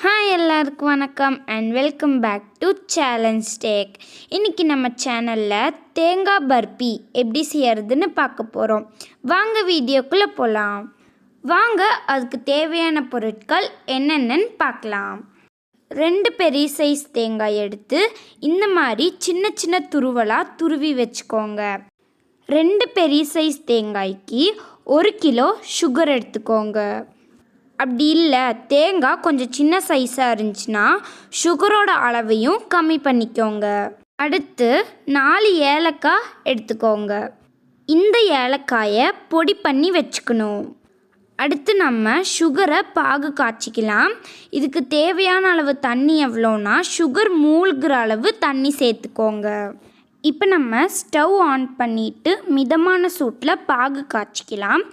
Hi எல்லாருக்கும் வணக்கம் and welcome back to challenge tag. இன்றைக்கி நம்ம சேனலில் தேங்காய் பர்பி எப்படி செய்யறதுன்னு பார்க்க போகிறோம். வாங்க வீடியோக்குள்ளே போகலாம். வாங்க அதுக்கு தேவையான பொருட்கள் என்னென்னு பார்க்கலாம். 2 பெரிய சைஸ் தேங்காய் எடுத்து இந்த மாதிரி சின்ன சின்ன துருவலாக துருவி வச்சுக்கோங்க. 2 பெரிய சைஸ் தேங்காய்க்கு 1 கிலோ சுகர் எடுத்துக்கோங்க. அப்படி இல்லை தேங்காய் கொஞ்சம் சின்ன சைஸாக இருந்துச்சுன்னா சுகரோட அளவையும் கம்மி பண்ணிக்கோங்க. அடுத்து 4 ஏலக்காய் எடுத்துக்கோங்க. இந்த ஏலக்காயை பொடி பண்ணி வச்சுக்கணும். அடுத்து நம்ம சுகரை பாகு காய்ச்சிக்கலாம். இதுக்கு தேவையான அளவு தண்ணி எவ்வளோன்னா சுகர் மூழ்கிற அளவு தண்ணி சேர்த்துக்கோங்க. இப்போ நம்ம ஸ்டவ் ஆன் பண்ணிவிட்டு மிதமான சூட்டில் பாகு காய்ச்சிக்கலாம்.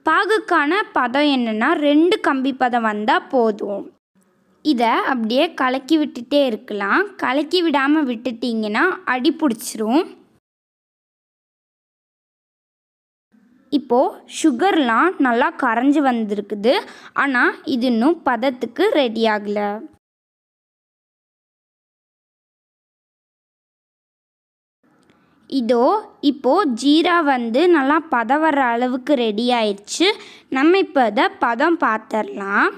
பாகுக்கான பதம் என்னென்னா 2 கம்பி பதம் வந்தால் போதும். இதை அப்படியே கலக்கி விட்டுட்டே இருக்கலாம். கலக்கி விடாமல் விட்டுட்டிங்கன்னா அடி பிடிச்சிரும். இப்போது சுகர்லாம் நல்லா கரைஞ்சி வந்திருக்குது. ஆனால் இது இன்னும் பதத்துக்கு ரெடி ஆகலை. இதோ இப்போது ஜீரா நல்லா பதம் வர்ற அளவுக்கு ரெடி ஆயிடுச்சு. நம்ம இப்போ இதை பதம் பார்த்துடலாம்.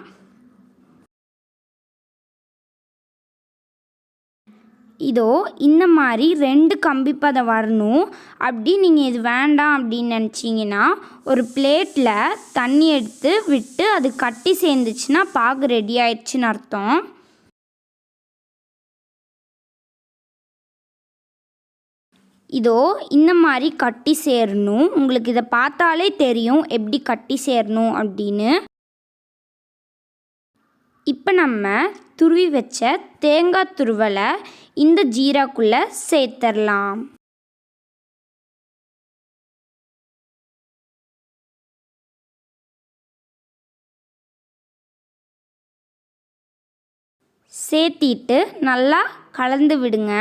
இதோ இந்த மாதிரி 2 கம்பி பதம் வரணும். அப்படி நீங்கள் இது வேண்டாம் அப்படின்னு நினச்சிங்கன்னா ஒரு பிளேட்டில் தண்ணி எடுத்து விட்டு அது கட்டி சேர்ந்துச்சுன்னா பாகு ரெடி ஆயிடுச்சுன்னு அர்த்தம். இதோ இந்த மாதிரி கட்டி சேரணும். உங்களுக்கு இதை பார்த்தாலே தெரியும் எப்படி கட்டி சேரணும் அப்படின்னு. இப்போ நம்ம துருவி வச்ச தேங்காய் துருவலை இந்த ஜீராக்குள்ளே சேர்த்துடலாம். சேர்த்திட்டு நல்லா கலந்து விடுங்க.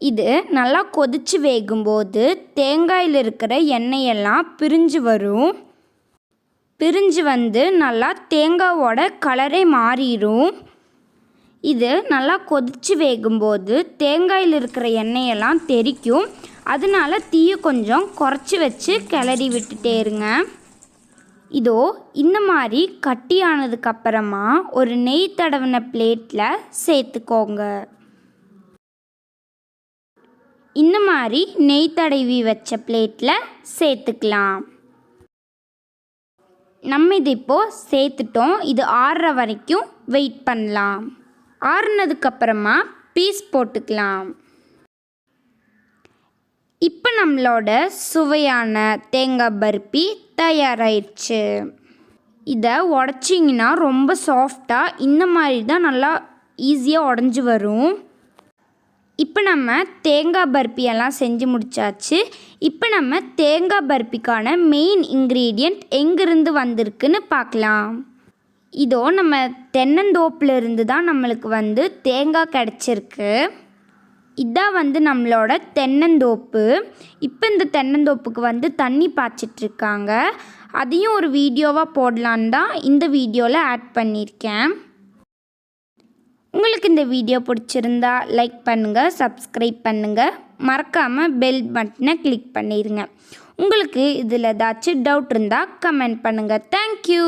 இது நல்லா கொதித்து வேகும்போது தேங்காயில் இருக்கிற எண்ணெயெல்லாம் பிரிஞ்சு வரும். பிரிஞ்சு வந்து நல்லா தேங்காவோட கலரே மாறிடும். இது நல்லா கொதித்து வேகும்போது தேங்காயில் இருக்கிற எண்ணெயெல்லாம் தெறிக்கும். அதனால தீயை கொஞ்சம் குறைச்சி வச்சு கிளறி விட்டுட்டே இருங்க. இதோ இந்த மாதிரி கட்டியானதுக்கப்புறமா ஒரு நெய் தடவின பிளேட்டில் சேர்த்துக்கோங்க. இந்த மாதிரி நெய் தடவி வச்ச பிளேட்டில் சேர்த்துக்கலாம். நம்ம இது இப்போது சேர்த்துட்டோம். இது ஆறுற வரைக்கும் வெயிட் பண்ணலாம். ஆறுனதுக்கப்புறமா பீஸ் போட்டுக்கலாம். இப்போ நம்மளோட சுவையான தேங்காய் பர்பி தயாராகிடுச்சு. இதை உடச்சிங்கன்னா ரொம்ப சாஃப்டாக இந்த மாதிரி தான் நல்லா ஈஸியாக உடஞ்சி வரும். இப்போ நம்ம தேங்காய் பர்பியெல்லாம் செஞ்சு முடித்தாச்சு. இப்போ நம்ம தேங்காய் பர்பிக்கான மெயின் இன்க்ரீடியண்ட் எங்கேருந்து வந்திருக்குன்னு பார்க்கலாம். இதோ நம்ம தென்னந்தோப்பிலிருந்து தான் நம்மளுக்கு தேங்காய் கிடச்சிருக்கு. இதான் நம்மளோட தென்னந்தோப்பு. இப்போ இந்த தென்னந்தோப்புக்கு தண்ணி பாய்ச்சிட்ருக்காங்க. அதையும் ஒரு வீடியோவாக போடலான்னு தான் இந்த வீடியோவில் ஆட் பண்ணியிருக்கேன். உங்களுக்கு இந்த வீடியோ பிடிச்சிருந்தா லைக் பண்ணுங்கள், சப்ஸ்கிரைப் பண்ணுங்கள், மறக்காமல் பெல் பட்டனை கிளிக் பண்ணிடுங்க. உங்களுக்கு இதில் ஏதாச்சும் டவுட் இருந்தால் கமெண்ட் பண்ணுங்கள். தேங்க்யூ.